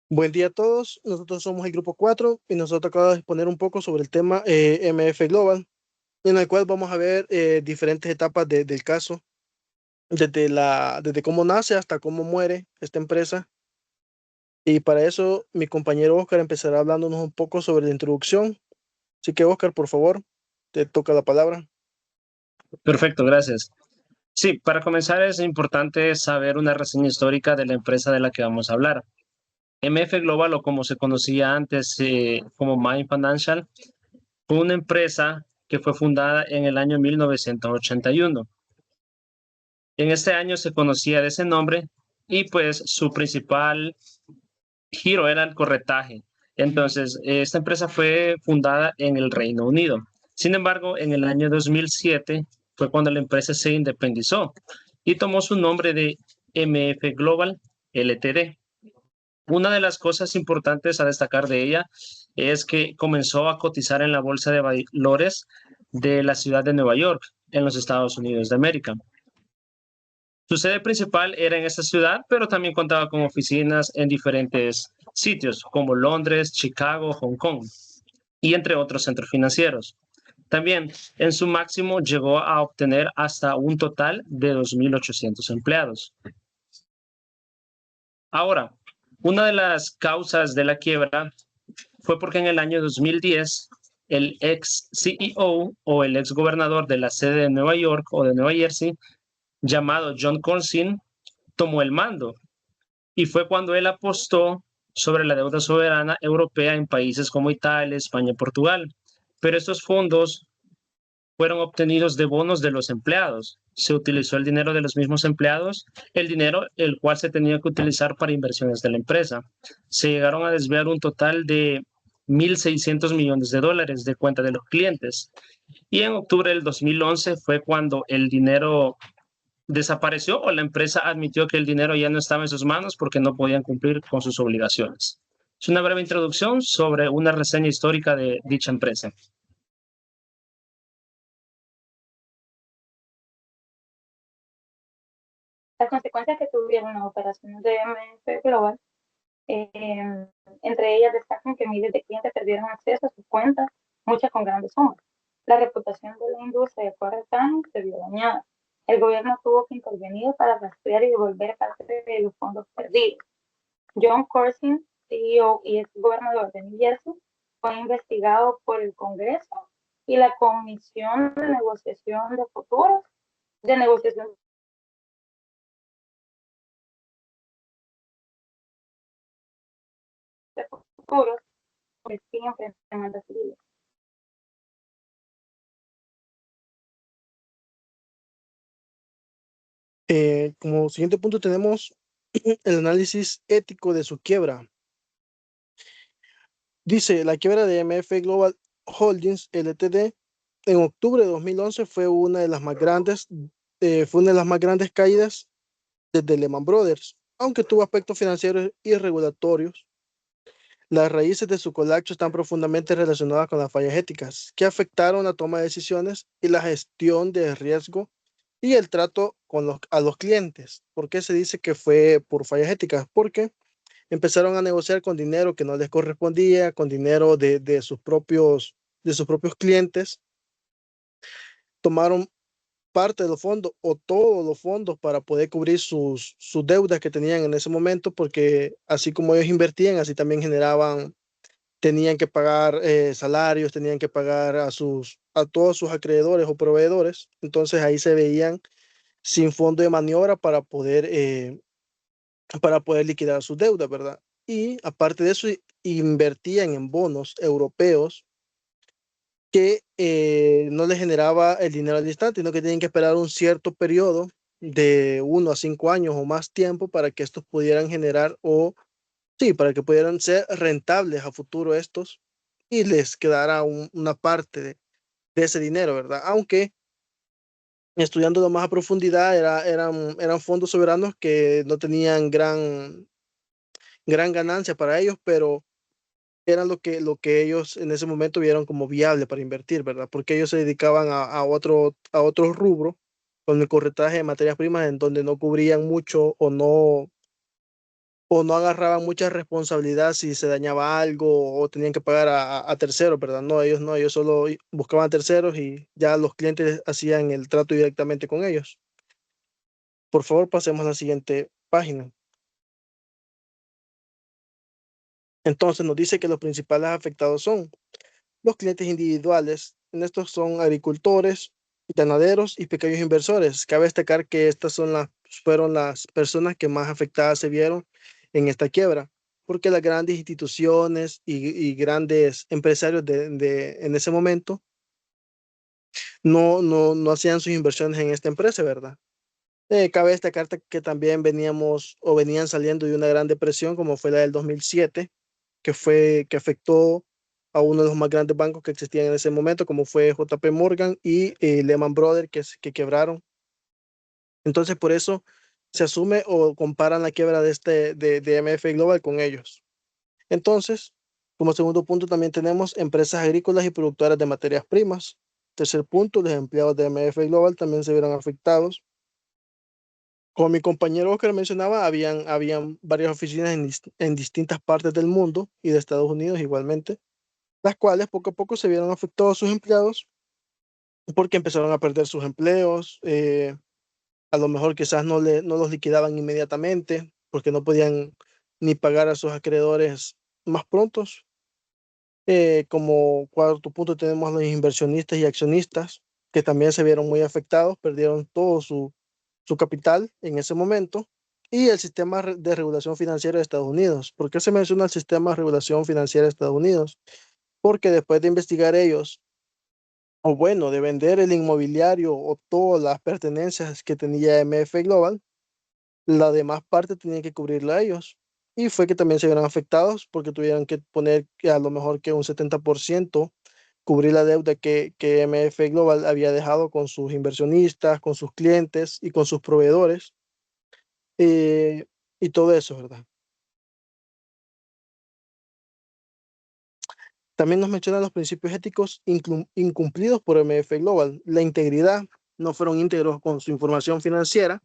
Buen día a todos, nosotros somos el grupo 4 y nosotros acabamos de exponer un poco sobre el tema MF Global, en el cual vamos a ver diferentes etapas del caso, desde cómo nace hasta cómo muere esta empresa. Y para eso mi compañero Oscar empezará hablándonos un poco sobre la introducción. Así que Oscar, por favor, te toca la palabra. Perfecto, gracias. Sí, para comenzar es importante saber una reseña histórica de la empresa de la que vamos a hablar. MF Global, o como se conocía antes como Mind Financial, fue una empresa que fue fundada en el año 1981. En este año se conocía de ese nombre y pues su principal giro era el corretaje. Entonces, esta empresa fue fundada en el Reino Unido. Sin embargo, en el año 2007 fue cuando la empresa se independizó y tomó su nombre de MF Global Ltd. Una de las cosas importantes a destacar de ella es que comenzó a cotizar en la bolsa de valores de la ciudad de Nueva York, en los Estados Unidos de América. Su sede principal era en esta ciudad, pero también contaba con oficinas en diferentes sitios como Londres, Chicago, Hong Kong y entre otros centros financieros. También en su máximo llegó a obtener hasta un total de 2.800 empleados. Ahora, una de las causas de la quiebra fue porque en el año 2010 el ex CEO o el ex gobernador de la sede de Nueva York o de Nueva Jersey, llamado John Consin, tomó el mando. Y fue cuando él apostó sobre la deuda soberana europea en países como Italia, España y Portugal. Pero estos fondos fueron obtenidos de bonos de los empleados. Se utilizó el dinero de los mismos empleados, el dinero el cual se tenía que utilizar para inversiones de la empresa. Se llegaron a desviar un total de 1.600 millones de dólares de cuenta de los clientes. Y en octubre del 2011 fue cuando el dinero desapareció o la empresa admitió que el dinero ya no estaba en sus manos porque no podían cumplir con sus obligaciones. Es una breve introducción sobre una reseña histórica de dicha empresa. Las consecuencias que tuvieron las operaciones de MF Global, eh, entre ellas destacan que miles de clientes perdieron acceso a sus cuentas, muchas con grandes sumas. La reputación de la industria de corretaje se vio dañada. El gobierno tuvo que intervenir para rastrear y devolver parte de los fondos perdidos. John Corsin, CEO y ex gobernador de New Jersey, fue investigado por el Congreso y la Comisión de Negociación de Futuros, de Negociación de Futuros, que siempre enfrentan civiles. Como siguiente punto tenemos el análisis ético de su quiebra. Dice, la quiebra de MF Global Holdings Ltd. En octubre de 2011 fue una de las más grandes caídas desde Lehman Brothers, aunque tuvo aspectos financieros y regulatorios. Las raíces de su colapso están profundamente relacionadas con las fallas éticas, que afectaron la toma de decisiones y la gestión de riesgo y el trato a los clientes. ¿Por qué se dice que fue por fallas éticas? Porque empezaron a negociar con dinero que no les correspondía, con dinero de sus propios clientes, tomaron parte de los fondos o todos los fondos para poder cubrir sus deudas que tenían en ese momento, porque así como ellos invertían, así también tenían que pagar salarios, tenían que pagar a todos sus acreedores o proveedores. Entonces ahí se veían sin fondo de maniobra para poder liquidar sus deudas, ¿verdad? Y aparte de eso, invertían en bonos europeos que no les generaba el dinero al instante, sino que tienen que esperar un cierto periodo de 1 a 5 años o más tiempo para que estos pudieran generar sí, para que pudieran ser rentables a futuro estos y les quedara una parte de ese dinero, ¿verdad? Aunque estudiando más a profundidad eran fondos soberanos que no tenían gran ganancia para ellos, pero eran lo que ellos en ese momento vieron como viable para invertir, ¿verdad? Porque ellos se dedicaban a otro rubro con el corretaje de materias primas en donde no cubrían mucho o o no agarraban mucha responsabilidad si se dañaba algo o tenían que pagar a terceros, ¿verdad? No, ellos solo buscaban terceros y ya los clientes hacían el trato directamente con ellos. Por favor, pasemos a la siguiente página. Entonces nos dice que los principales afectados son los clientes individuales. En estos son agricultores, ganaderos y pequeños inversores. Cabe destacar que fueron las personas que más afectadas se vieron en esta quiebra, porque las grandes instituciones y grandes empresarios en ese momento no hacían sus inversiones en esta empresa, ¿verdad? Cabe destacar que también venían saliendo de una gran depresión como fue la del 2007, que afectó a uno de los más grandes bancos que existían en ese momento, como fue JP Morgan y Lehman Brothers, que quebraron. Entonces, por eso se asume o comparan la quiebra de MF Global con ellos. Entonces, como segundo punto, también tenemos empresas agrícolas y productoras de materias primas. Tercer punto, los empleados de MF Global también se vieron afectados. Como mi compañero Oscar mencionaba, habían varias oficinas en distintas partes del mundo y de Estados Unidos igualmente, las cuales poco a poco se vieron afectados sus empleados porque empezaron a perder sus empleos. A lo mejor quizás no los liquidaban inmediatamente porque no podían ni pagar a sus acreedores más prontos. Como cuarto punto tenemos a los inversionistas y accionistas que también se vieron muy afectados, perdieron todo su capital en ese momento. Y el sistema de regulación financiera de Estados Unidos. ¿Por qué se menciona el sistema de regulación financiera de Estados Unidos? Porque después de investigar ellos, o bueno, de vender el inmobiliario o todas las pertenencias que tenía MF Global, la demás parte tenían que cubrirla ellos. Y fue que también se vieron afectados porque tuvieron que poner que a lo mejor que un 70% cubrir la deuda que MF Global había dejado con sus inversionistas, con sus clientes y con sus proveedores, eh, y todo eso, ¿verdad? También nos mencionan los principios éticos incumplidos por MF Global. La integridad, no fueron íntegros con su información financiera.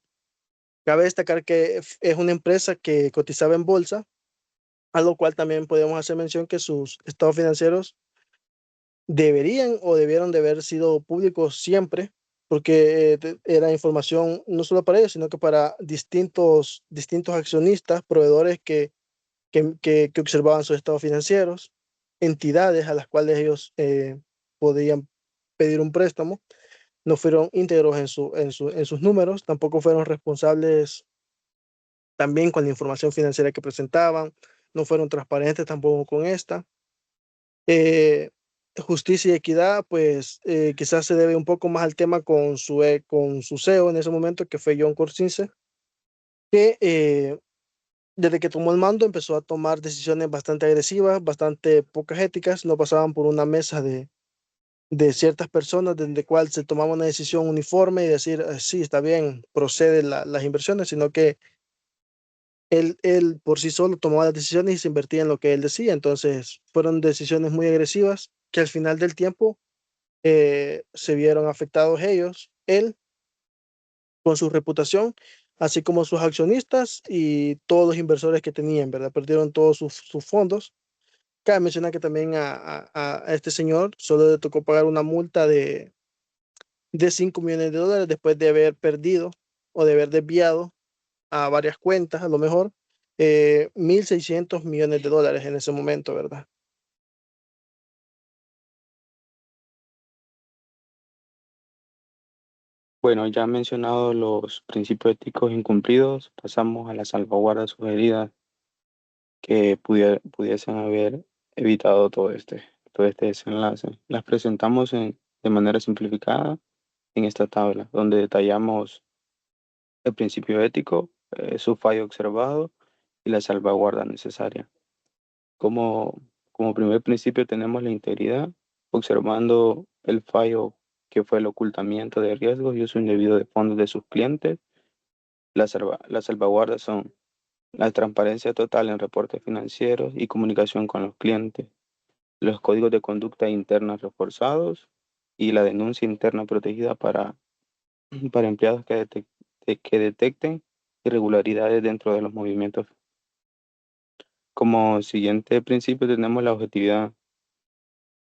Cabe destacar que es una empresa que cotizaba en bolsa, a lo cual también podemos hacer mención que sus estados financieros deberían o debieron de haber sido públicos siempre, porque era información no solo para ellos, sino que para distintos accionistas, proveedores que observaban sus estados financieros, entidades a las cuales ellos podían pedir un préstamo, no fueron íntegros en sus números, tampoco fueron responsables también con la información financiera que presentaban, no fueron transparentes tampoco con esta. Eh, Justicia y equidad, pues quizás se debe un poco más al tema con su CEO en ese momento, que fue John Corsince, que desde que tomó el mando empezó a tomar decisiones bastante agresivas, bastante pocas éticas, no pasaban por una mesa de ciertas personas desde cual se tomaba una decisión uniforme y decir, sí, está bien, procede las inversiones, sino que él por sí solo tomaba las decisiones y se invertía en lo que él decía. Entonces fueron decisiones muy agresivas que al final del tiempo se vieron afectados ellos, él con su reputación, así como sus accionistas y todos los inversores que tenían, ¿verdad? Perdieron todos sus fondos. Cabe mencionar que también a este señor solo le tocó pagar una multa de $5 millones después de haber perdido o de haber desviado a varias cuentas, a lo mejor, $1.600 millones en ese momento, ¿verdad? Bueno, ya han mencionado los principios éticos incumplidos, pasamos a las salvaguardas sugeridas que pudiesen haber evitado todo este desenlace. Las presentamos de manera simplificada en esta tabla, donde detallamos el principio ético, su fallo observado y la salvaguarda necesaria. Como, como primer principio tenemos la integridad, observando el fallo que fue el ocultamiento de riesgos y uso indebido de fondos de sus clientes. Las salvaguardas son la transparencia total en reportes financieros y comunicación con los clientes, los códigos de conducta interna reforzados y la denuncia interna protegida para empleados que detecten irregularidades dentro de los movimientos Como siguiente principio tenemos la objetividad.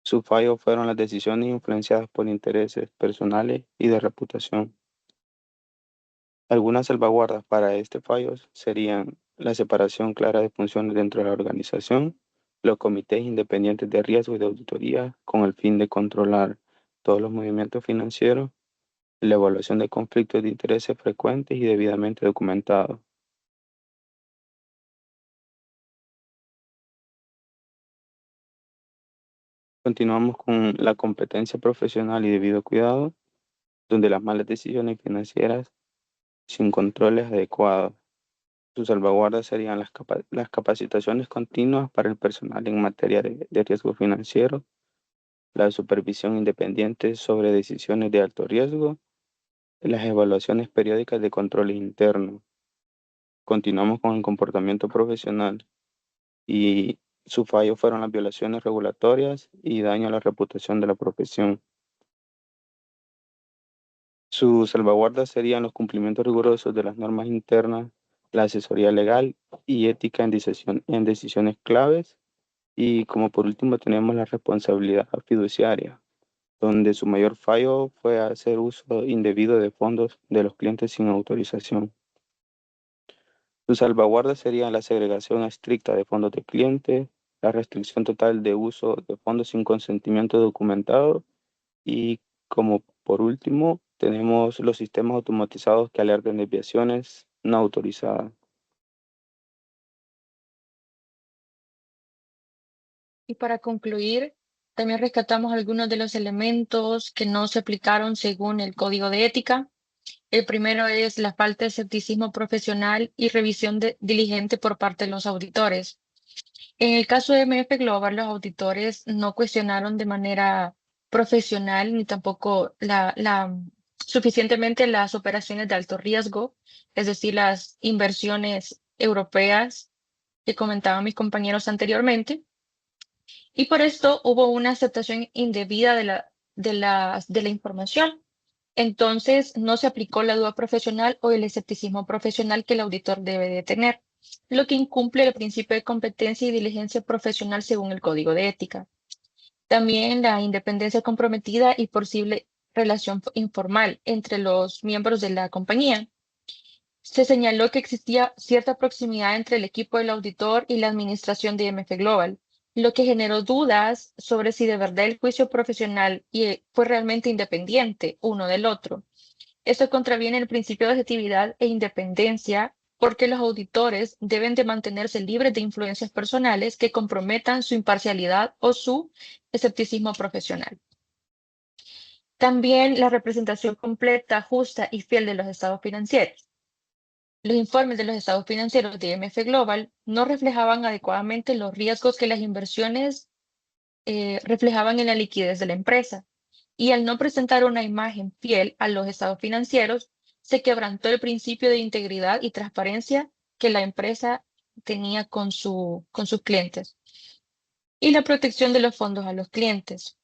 Sus fallos fueron las decisiones influenciadas por intereses personales y de reputación. Algunas salvaguardas para este fallo serían la separación clara de funciones dentro de la organización, los comités independientes de riesgo y de auditoría con el fin de controlar todos los movimientos financieros, la evaluación de conflictos de intereses frecuentes y debidamente documentados. Continuamos con la competencia profesional y debido cuidado, donde las malas decisiones financieras sin controles adecuados. Sus salvaguardas serían las capacitaciones continuas para el personal en materia de riesgo financiero, la supervisión independiente sobre decisiones de alto riesgo, las evaluaciones periódicas de control interno. Continuamos con el comportamiento profesional y sus fallos fueron las violaciones regulatorias y daño a la reputación de la profesión. Sus salvaguardas serían los cumplimientos rigurosos de las normas internas, la asesoría legal y ética en decisiones claves. Y como por último tenemos la responsabilidad fiduciaria, donde su mayor fallo fue hacer uso indebido de fondos de los clientes sin autorización. Sus salvaguardas serían la segregación estricta de fondos de clientes, la restricción total de uso de fondos sin consentimiento documentado y como por último tenemos los sistemas automatizados que alertan desviaciones no autorizadas. Y para concluir, también rescatamos algunos de los elementos que no se aplicaron según el Código de Ética. El primero es la falta de escepticismo profesional y revisión diligente por parte de los auditores. En el caso de MF Global, los auditores no cuestionaron de manera profesional ni tampoco suficientemente las operaciones de alto riesgo, es decir, las inversiones europeas que comentaban mis compañeros anteriormente. Y por esto hubo una aceptación indebida de la información. Entonces, no se aplicó la duda profesional o el escepticismo profesional que el auditor debe de tener, lo que incumple el principio de competencia y diligencia profesional según el Código de Ética. También la independencia comprometida y posible relación informal entre los miembros de la compañía. Se señaló que existía cierta proximidad entre el equipo del auditor y la administración de MF Global, lo que generó dudas sobre si de verdad el juicio profesional fue realmente independiente uno del otro. Esto contraviene el principio de objetividad e independencia porque los auditores deben de mantenerse libres de influencias personales que comprometan su imparcialidad o su escepticismo profesional. También la representación completa, justa y fiel de los estados financieros. Los informes de los estados financieros de MF Global no reflejaban adecuadamente los riesgos que las inversiones reflejaban en la liquidez de la empresa. Y al no presentar una imagen fiel a los estados financieros, se quebrantó el principio de integridad y transparencia que la empresa tenía con sus clientes. Y la protección de los fondos a los clientes.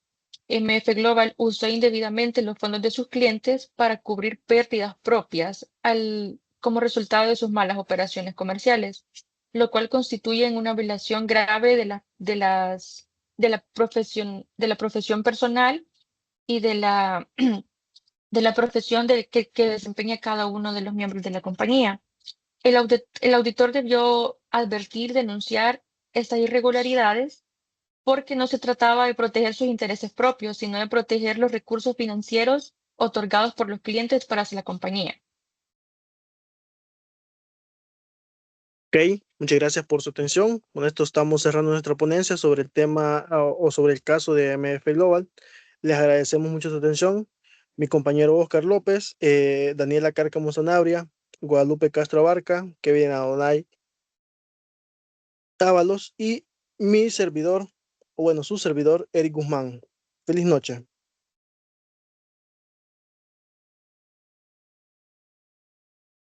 MF Global usó indebidamente los fondos de sus clientes para cubrir pérdidas propias como resultado de sus malas operaciones comerciales, lo cual constituye una violación grave de la profesión personal y de la profesión que desempeña cada uno de los miembros de la compañía. El auditor debió advertir, denunciar estas irregularidades porque no se trataba de proteger sus intereses propios, sino de proteger los recursos financieros otorgados por los clientes para la compañía. Ok, muchas gracias por su atención. Con esto estamos cerrando nuestra ponencia sobre el tema o sobre el caso de MF Global. Les agradecemos mucho su atención. Mi compañero Oscar López, Daniela Cárcamo Sanabria, Guadalupe Castro Abarca, Kevin Adonai Tábalos y mi servidor, o bueno, su servidor, Eric Guzmán. Feliz noche.